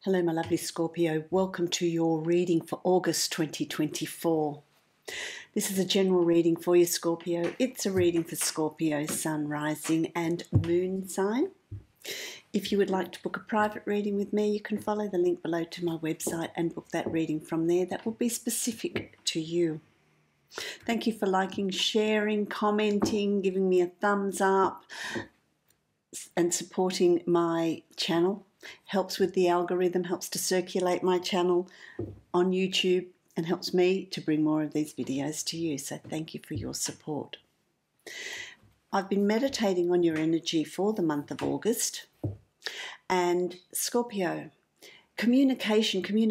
Hello, my lovely Scorpio. Welcome to your reading for August 2024. This is a general reading for you, Scorpio. It's a reading for Scorpio, Sun, Rising and Moon sign. If you would like to book a private reading with me, you can follow the link below to my website and book that reading from there. That will be specific to you. Thank you for liking, sharing, commenting, giving me a thumbs up and supporting my channel. Helps with the algorithm, helps to circulate my channel on YouTube and helps me to bring more of these videos to you. So thank you for your support. I've been meditating on your energy for the month of August. And Scorpio, communication seems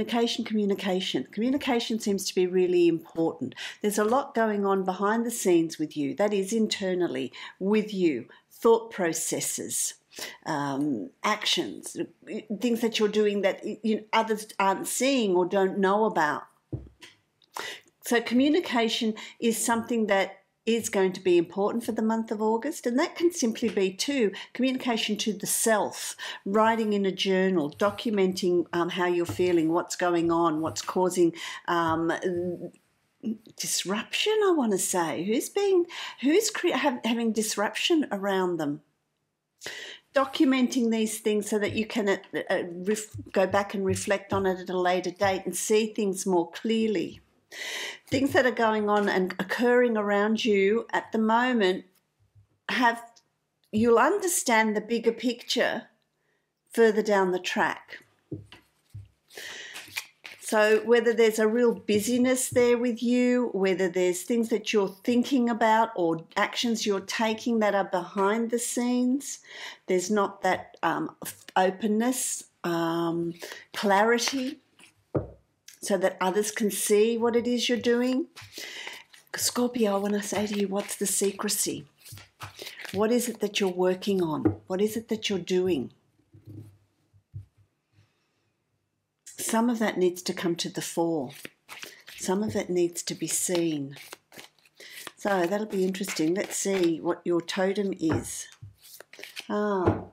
to be really important. There's a lot going on behind the scenes with you, that is internally with you, thought processes, actions, things that you're doing that others aren't seeing or don't know about. So communication is something that is going to be important for the month of August, and that can simply be communication to the self, writing in a journal, documenting how you're feeling, what's going on, what's causing disruption, I want to say. Who's having disruption around them? Documenting these things so that you can go back and reflect on it at a later date and see things more clearly. Things that are going on and occurring around you at the moment, you'll understand the bigger picture further down the track. So whether there's a real busyness there with you, whether there's things that you're thinking about or actions you're taking that are behind the scenes, there's not that openness, clarity, so that others can see what it is you're doing. Scorpio, I want to say to you, what's the secrecy? What is it that you're working on? What is it that you're doing? Some of that needs to come to the fore. Some of it needs to be seen. So that'll be interesting. Let's see what your totem is. So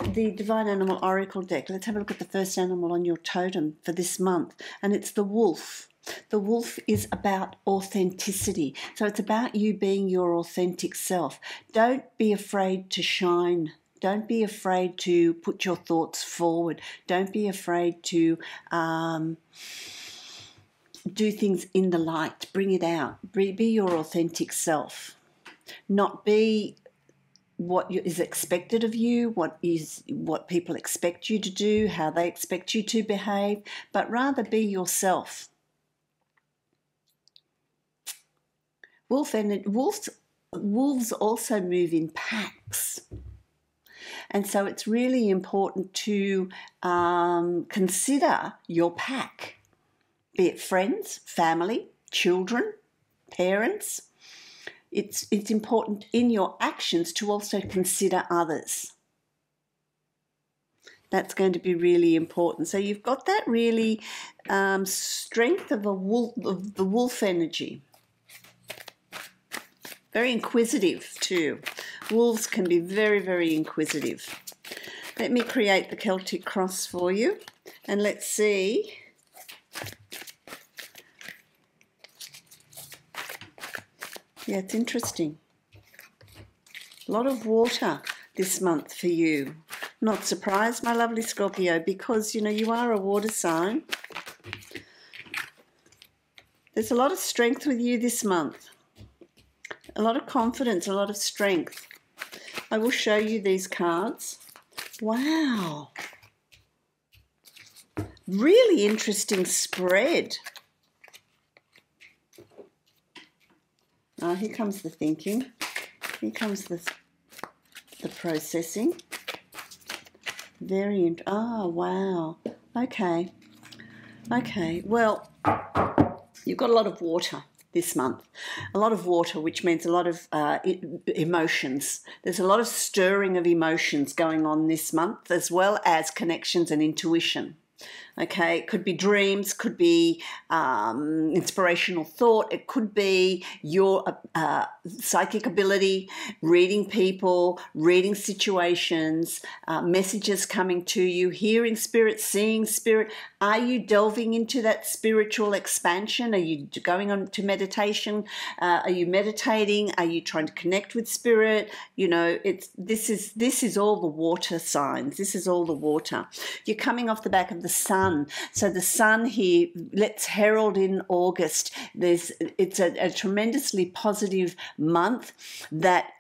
the Divine Animal Oracle deck. Let's have a look at the first animal on your totem for this month. And it's the wolf. The wolf is about authenticity. So it's about you being your authentic self. Don't be afraid to shine. Don't be afraid to put your thoughts forward. Don't be afraid to do things in the light. Bring it out. Be your authentic self. Not be what is expected of you, what people expect you to do, how they expect you to behave, but rather be yourself. Wolves also move in packs. And so it's really important to consider your pack, be it friends, family, children, parents. It's important in your actions to also consider others. That's going to be really important. So you've got that really strength of the wolf energy. Very inquisitive too. Wolves can be very, very inquisitive. Let me create the Celtic cross for you and let's see. Yeah, it's interesting. A lot of water this month for you. Not surprised, my lovely Scorpio, because, you are a water sign. There's a lot of strength with you this month. A lot of confidence, a lot of strength. I will show you these cards. Wow. Really interesting spread. Oh, here comes the thinking. Here comes the processing. Wow. Okay. Well, you've got a lot of water this month. A lot of water, which means a lot of emotions. There's a lot of stirring of emotions going on this month, as well as connections and intuition. Okay, it could be dreams, could be inspirational thought, it could be your psychic ability, reading people, reading situations, messages coming to you, hearing spirit, seeing spirit. Are you delving into that spiritual expansion? Are you going on to meditation? Are you meditating? Are you trying to connect with spirit? You know, this is all the water signs. This is all the water. You're coming off the back of the sun. So the sun here, let's herald in August. It's a tremendously positive month that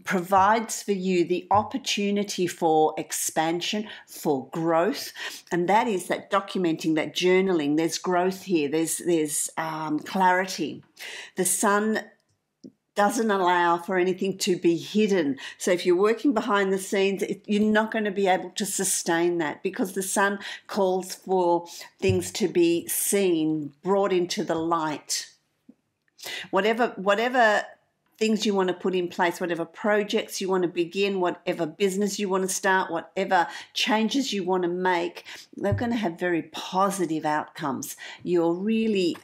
provides for you the opportunity for expansion, for growth, and that is that documenting, that journaling. There's growth here. There's clarity. The sun doesn't allow for anything to be hidden. So if you're working behind the scenes, you're not going to be able to sustain that, because the sun calls for things to be seen, brought into the light. Whatever things you want to put in place, whatever projects you want to begin, whatever business you want to start, whatever changes you want to make, they're going to have very positive outcomes. You're really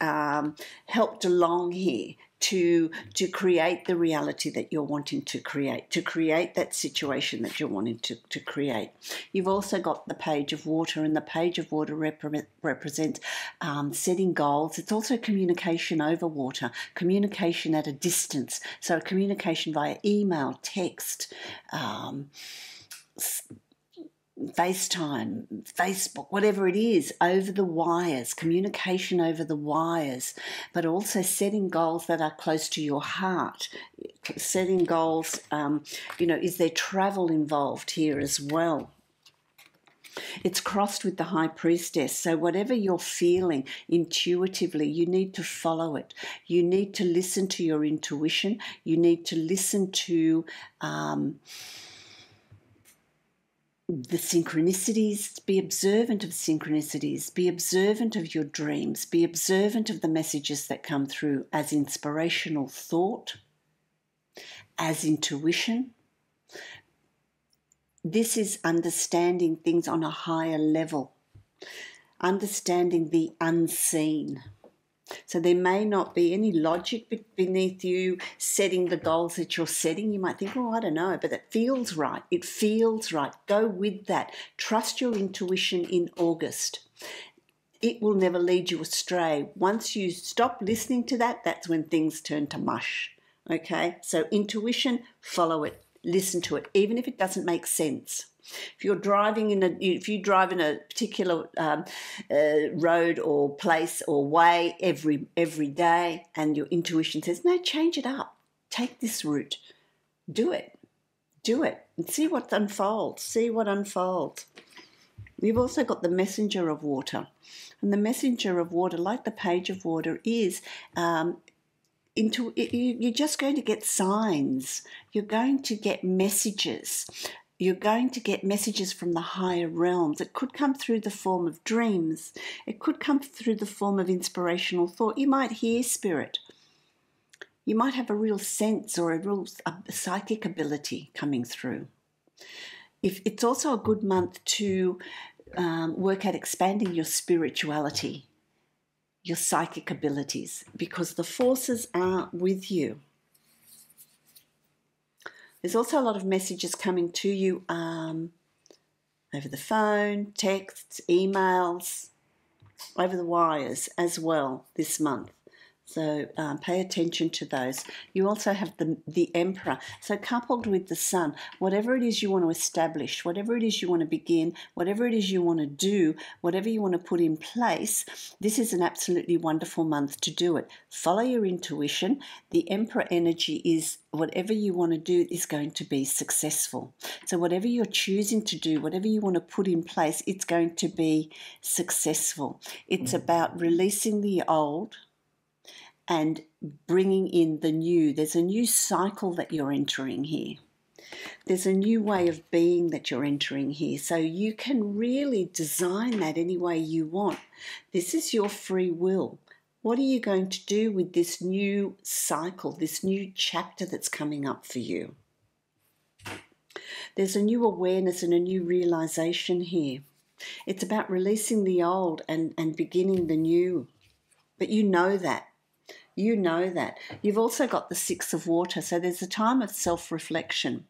helped along here to create the reality that you're wanting to create that situation that you're wanting to create. You've also got the page of water, and the page of water represents setting goals. It's also communication over water, communication at a distance, so communication via email, text, FaceTime, Facebook, whatever it is, over the wires, communication over the wires, but also setting goals that are close to your heart, setting goals, is there travel involved here as well? It's crossed with the High Priestess, so whatever you're feeling intuitively, you need to follow it. You need to listen to your intuition. You need to listen to the synchronicities. Be observant of synchronicities, be observant of your dreams, be observant of the messages that come through as inspirational thought, as intuition. This is understanding things on a higher level, understanding the unseen. So there may not be any logic beneath you setting the goals that you're setting. You might think, oh, I don't know, but it feels right. It feels right. Go with that. Trust your intuition in August. It will never lead you astray. Once you stop listening to that, that's when things turn to mush. Okay? So intuition, follow it. Listen to it, even if it doesn't make sense. If you drive in a particular road or place or way every day, and your intuition says, no, change it up, take this route, do it, and see what unfolds. We've also got the messenger of water, and the messenger of water, like the page of water, is you're just going to get signs. You're going to get messages. You're going to get messages from the higher realms. It could come through the form of dreams. It could come through the form of inspirational thought. You might hear spirit. You might have a real sense or a psychic ability coming through. It's also a good month to work at expanding your spirituality, your psychic abilities, because the forces are with you. There's also a lot of messages coming to you over the phone, texts, emails, over the wires as well this month. So pay attention to those. You also have the Emperor. So coupled with the Sun, whatever it is you want to establish, whatever it is you want to begin, whatever it is you want to do, whatever you want to put in place, this is an absolutely wonderful month to do it. Follow your intuition. The Emperor energy is whatever you want to do is going to be successful. So whatever you're choosing to do, whatever you want to put in place, it's going to be successful. It's about releasing the old and bringing in the new. There's a new cycle that you're entering here. There's a new way of being that you're entering here. So you can really design that any way you want. This is your free will. What are you going to do with this new cycle, this new chapter that's coming up for you? There's a new awareness and a new realization here. It's about releasing the old and beginning the new. But you know that. You know that. You've also got the Six of Water, so there's a time of self-reflection.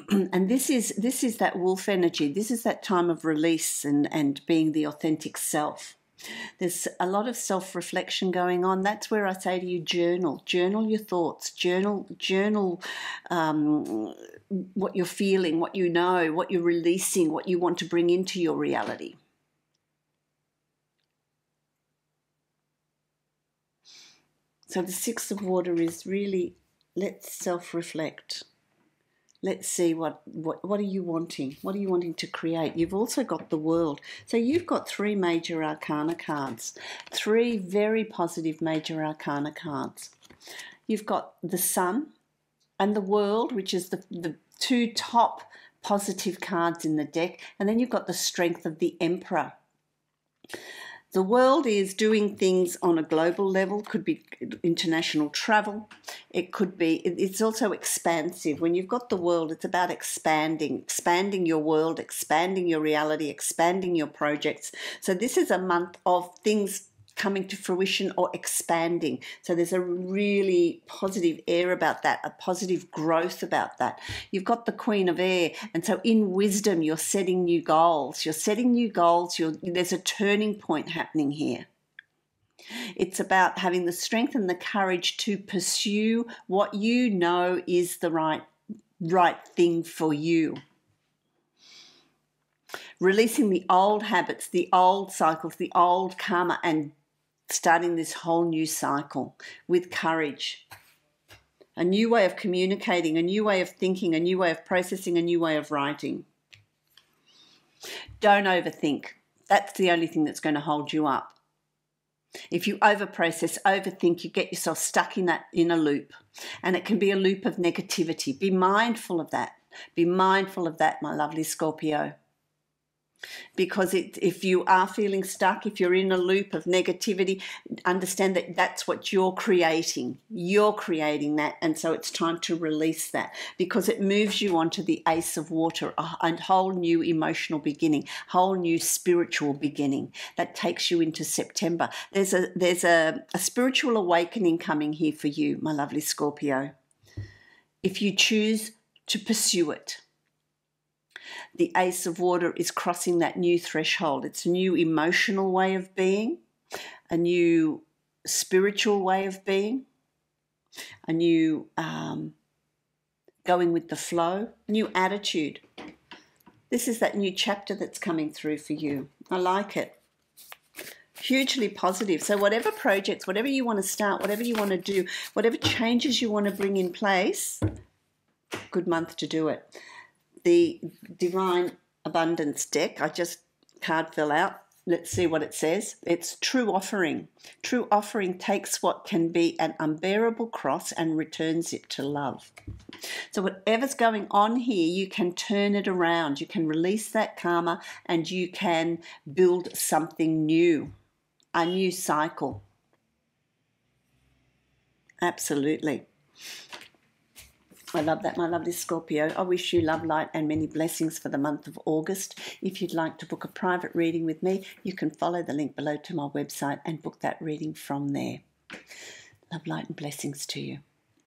And this is that wolf energy. This is that time of release and being the authentic self. There's a lot of self-reflection going on. That's where I say to you, journal your thoughts, journal what you're feeling, what you know, what you're releasing, what you want to bring into your reality. So the Six of Water is really, let's self-reflect. Let's see what are you wanting? What are you wanting to create? You've also got the World. So you've got 3 major arcana cards, 3 very positive major arcana cards. You've got the Sun and the World, which is the 2 top positive cards in the deck. And then you've got the Strength of the Emperor. The World is doing things on a global level, could be international travel. It could be, it's also expansive. When you've got the World, it's about expanding your world, expanding your reality, expanding your projects. So this is a month of things coming to fruition or expanding. So there's a really positive air about that, a positive growth about that. You've got the Queen of Air, and so in wisdom, you're setting new goals. You're setting new goals. There's a turning point happening here. It's about having the strength and the courage to pursue what you know is the right thing for you. Releasing the old habits, the old cycles, the old karma, and starting this whole new cycle with courage. A new way of communicating, a new way of thinking, a new way of processing, a new way of writing. Don't overthink. That's the only thing that's going to hold you up. If you overprocess, overthink, you get yourself stuck in a loop. And it can be a loop of negativity. Be mindful of that. Be mindful of that, my lovely Scorpio. Because if you are feeling stuck, if you're in a loop of negativity, understand that that's what you're creating. You're creating that, and so it's time to release that, because it moves you on to the Ace of Water, a whole new emotional beginning, whole new spiritual beginning that takes you into September. There's a spiritual awakening coming here for you, my lovely Scorpio, if you choose to pursue it. The Ace of Water is crossing that new threshold. It's a new emotional way of being, a new spiritual way of being, a new going with the flow, new attitude. This is that new chapter that's coming through for you. I like it. Hugely positive. So whatever projects, whatever you want to start, whatever you want to do, whatever changes you want to bring in place, good month to do it. The Divine Abundance deck, card fell out. Let's see what it says. It's true offering. True offering takes what can be an unbearable cross and returns it to love. So whatever's going on here, you can turn it around. You can release that karma and you can build something new, a new cycle. Absolutely. I love that, my lovely Scorpio. I wish you love, light, and many blessings for the month of August. If you'd like to book a private reading with me, you can follow the link below to my website and book that reading from there. Love, light, and blessings to you.